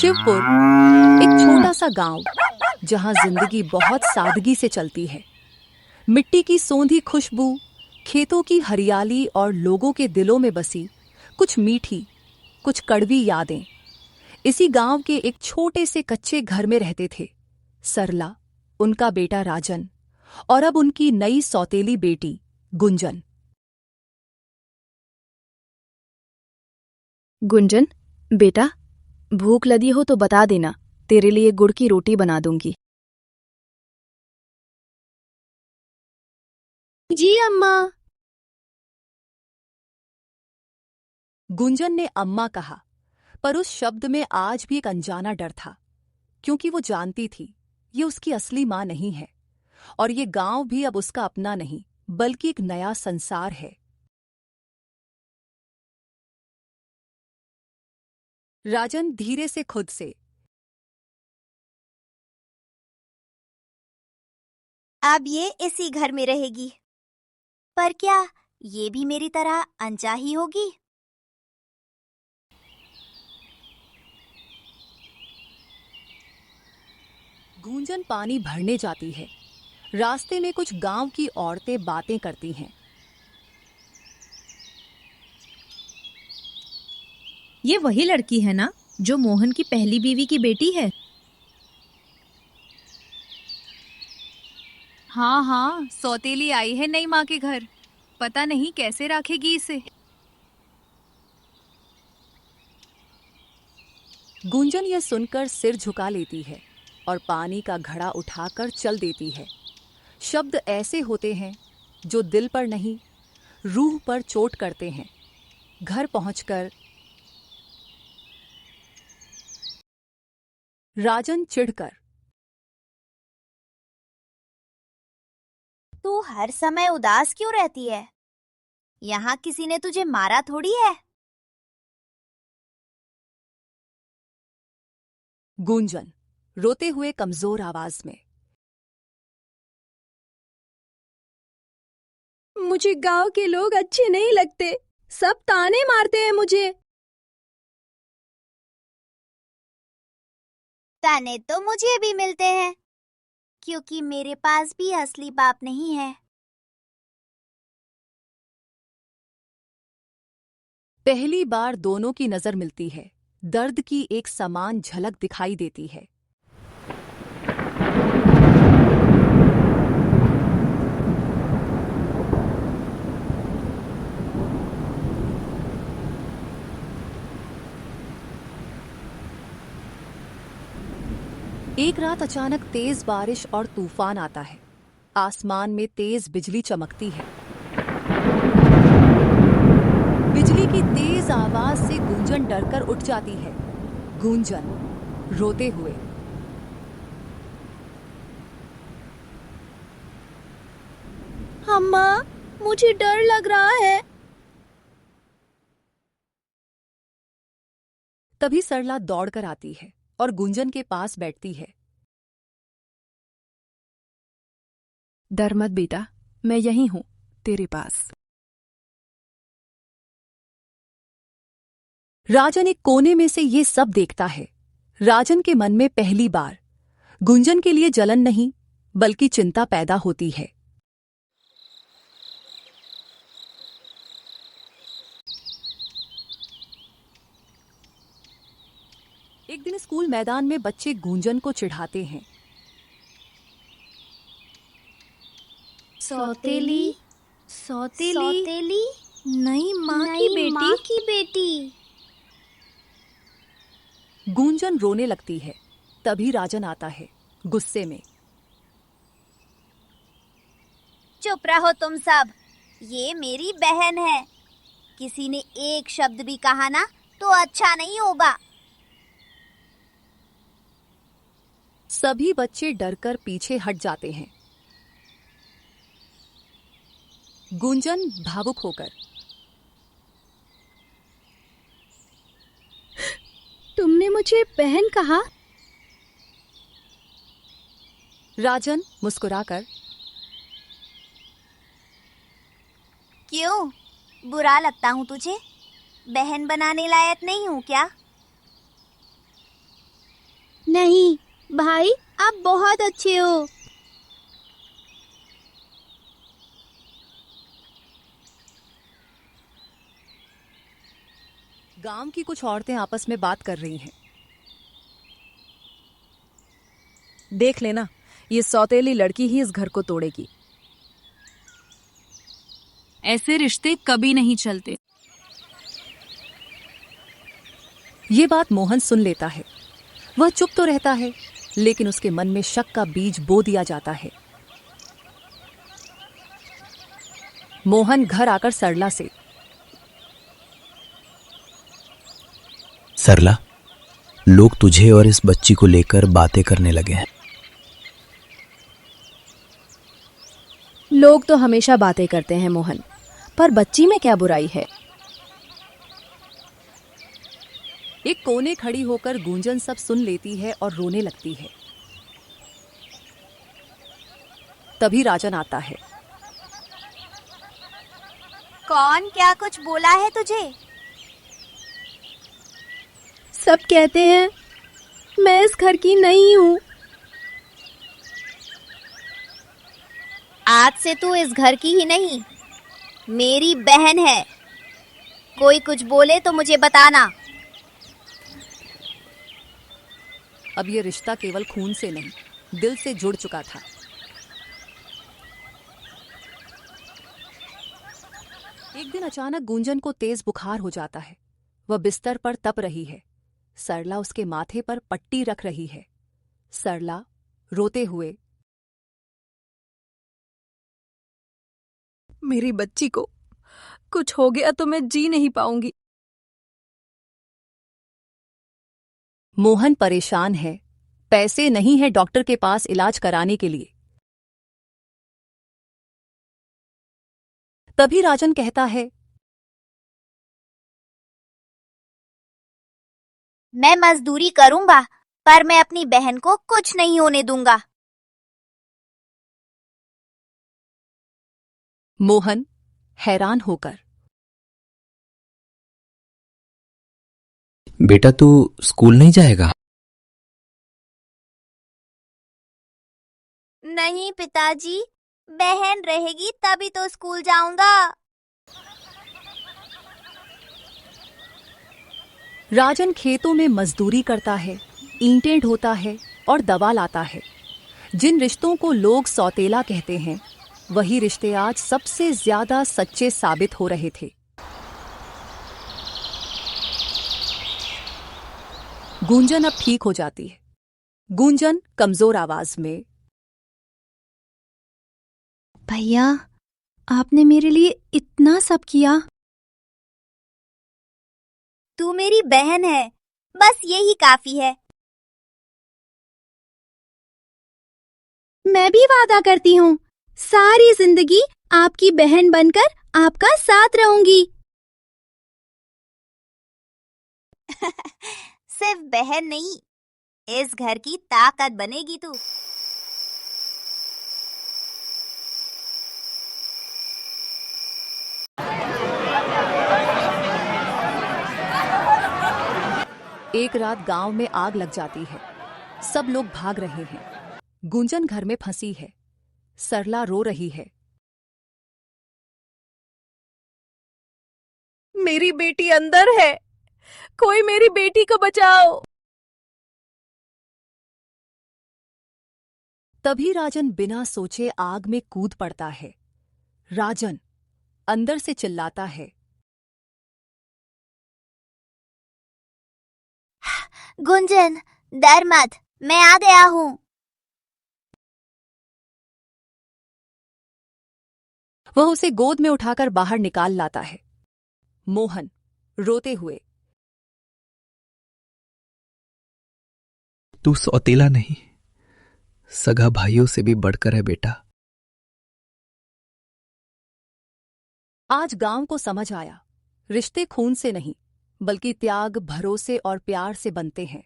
शिवपुर एक छोटा सा गांव जहां जिंदगी बहुत सादगी से चलती है। मिट्टी की सोंधी खुशबू, खेतों की हरियाली और लोगों के दिलों में बसी कुछ मीठी, कुछ कड़वी यादें। इसी गांव के एक छोटे से कच्चे घर में रहते थे सरला, उनका बेटा राजन और अब उनकी नई सौतेली बेटी गुंजन। गुंजन, बेटा, भूख लगी हो तो बता देना, तेरे लिए गुड़ की रोटी बना दूंगी। जी अम्मा। गुंजन ने अम्मा कहा, पर उस शब्द में आज भी एक अनजाना डर था, क्योंकि वो जानती थी ये उसकी असली माँ नहीं है और ये गांव भी अब उसका अपना नहीं बल्कि एक नया संसार है। राजन धीरे से खुद से, अब ये इसी घर में रहेगी, पर क्या ये भी मेरी तरह अनचाही होगी? गुंजन पानी भरने जाती है। रास्ते में कुछ गांव की औरतें बातें करती हैं। ये वही लड़की है ना जो मोहन की पहली बीवी की बेटी है? हाँ हाँ, सौतेली आई है नई माँ के घर। पता नहीं कैसे रखेगी इसे। गुंजन यह सुनकर सिर झुका लेती है और पानी का घड़ा उठाकर चल देती है। शब्द ऐसे होते हैं जो दिल पर नहीं, रूह पर चोट करते हैं। घर पहुंचकर राजन चिढ़कर, तू हर समय उदास क्यों रहती है? यहाँ किसी ने तुझे मारा थोड़ी है। गुंजन रोते हुए कमजोर आवाज में, मुझे गांव के लोग अच्छे नहीं लगते, सब ताने मारते हैं मुझे। ताने तो मुझे भी मिलते हैं, क्योंकि मेरे पास भी असली बाप नहीं है। पहली बार दोनों की नजर मिलती है। दर्द की एक समान झलक दिखाई देती है। एक रात अचानक तेज बारिश और तूफान आता है। आसमान में तेज बिजली चमकती है। बिजली की तेज आवाज से गुंजन डरकर उठ जाती है। गुंजन रोते हुए, अम्मा, मुझे डर लग रहा है। तभी सरला दौड़कर आती है और गुंजन के पास बैठती है। डर मत बेटा, मैं यहीं हूं, तेरे पास। राजन एक कोने में से ये सब देखता है। राजन के मन में पहली बार गुंजन के लिए जलन नहीं बल्कि चिंता पैदा होती है। एक दिन स्कूल मैदान में बच्चे गुंजन को चिढ़ाते हैं। सौतेली सौतेली सौतेली नई माँ की बेटी। गुंजन रोने लगती है। तभी राजन आता है गुस्से में। चुप रहो तुम सब, ये मेरी बहन है। किसी ने एक शब्द भी कहा ना तो अच्छा नहीं होगा। सभी बच्चे डरकर पीछे हट जाते हैं। गुंजन भावुक होकर, तुमने मुझे बहन कहा? राजन मुस्कुराकर, क्यों, बुरा लगता हूँ तुझे? बहन बनाने लायक नहीं हूँ क्या? नहीं भाई, आप बहुत अच्छे हो। गांव की कुछ औरतें आपस में बात कर रही हैं। देख लेना, ये सौतेली लड़की ही इस घर को तोड़ेगी। ऐसे रिश्ते कभी नहीं चलते। ये बात मोहन सुन लेता है। वह चुप तो रहता है, लेकिन उसके मन में शक का बीज बो दिया जाता है। मोहन घर आकर सरला से, सरला, लोग तुझे और इस बच्ची को लेकर बातें करने लगे हैं। लोग तो हमेशा बातें करते हैं मोहन, पर बच्ची में क्या बुराई है? एक कोने खड़ी होकर गूंजन सब सुन लेती है और रोने लगती है। तभी राजन आता है। कौन क्या कुछ बोला है तुझे? सब कहते हैं मैं इस घर की नहीं हूँ। आज से तू इस घर की ही नहीं, मेरी बहन है। कोई कुछ बोले तो मुझे बताना। अब ये रिश्ता केवल खून से नहीं, दिल से जुड़ चुका था। एक दिन अचानक गूंजन को तेज बुखार हो जाता है। वह बिस्तर पर तप रही है। सरला उसके माथे पर पट्टी रख रही है। सरला रोते हुए, मेरी बच्ची को कुछ हो गया तो मैं जी नहीं पाऊंगी। मोहन परेशान है। पैसे नहीं है डॉक्टर के पास इलाज कराने के लिए। तभी राजन कहता है, मैं मजदूरी करूंगा, पर मैं अपनी बहन को कुछ नहीं होने दूंगा। मोहन हैरान होकर, बेटा, तू स्कूल नहीं जाएगा? नहीं पिताजी, बहन रहेगी तभी तो स्कूल जाऊंगा। राजन खेतों में मजदूरी करता है, ईंटें ढोता है और दवा लाता है। जिन रिश्तों को लोग सौतेला कहते हैं, वही रिश्ते आज सबसे ज्यादा सच्चे साबित हो रहे थे। गूंजन अब ठीक हो जाती है। गूंजन कमजोर आवाज में, भैया, आपने मेरे लिए इतना सब किया। तू मेरी बहन है, बस यही काफी है। मैं भी वादा करती हूँ, सारी जिंदगी आपकी बहन बनकर आपका साथ रहूंगी। सिर्फ बहन नहीं, इस घर की ताकत बनेगी तू। एक रात गांव में आग लग जाती है। सब लोग भाग रहे हैं। गूंजन घर में फंसी है। सरला रो रही है। मेरी बेटी अंदर है, कोई मेरी बेटी को बचाओ। तभी राजन बिना सोचे आग में कूद पड़ता है। राजन अंदर से चिल्लाता है, गुंजन, डर मत, मैं आ गया हूँ। वह उसे गोद में उठाकर बाहर निकाल लाता है। मोहन रोते हुए, तू सौतेला नहीं, सगा भाइयों से भी बढ़कर है बेटा। आज गांव को समझ आया, रिश्ते खून से नहीं बल्कि त्याग, भरोसे और प्यार से बनते हैं।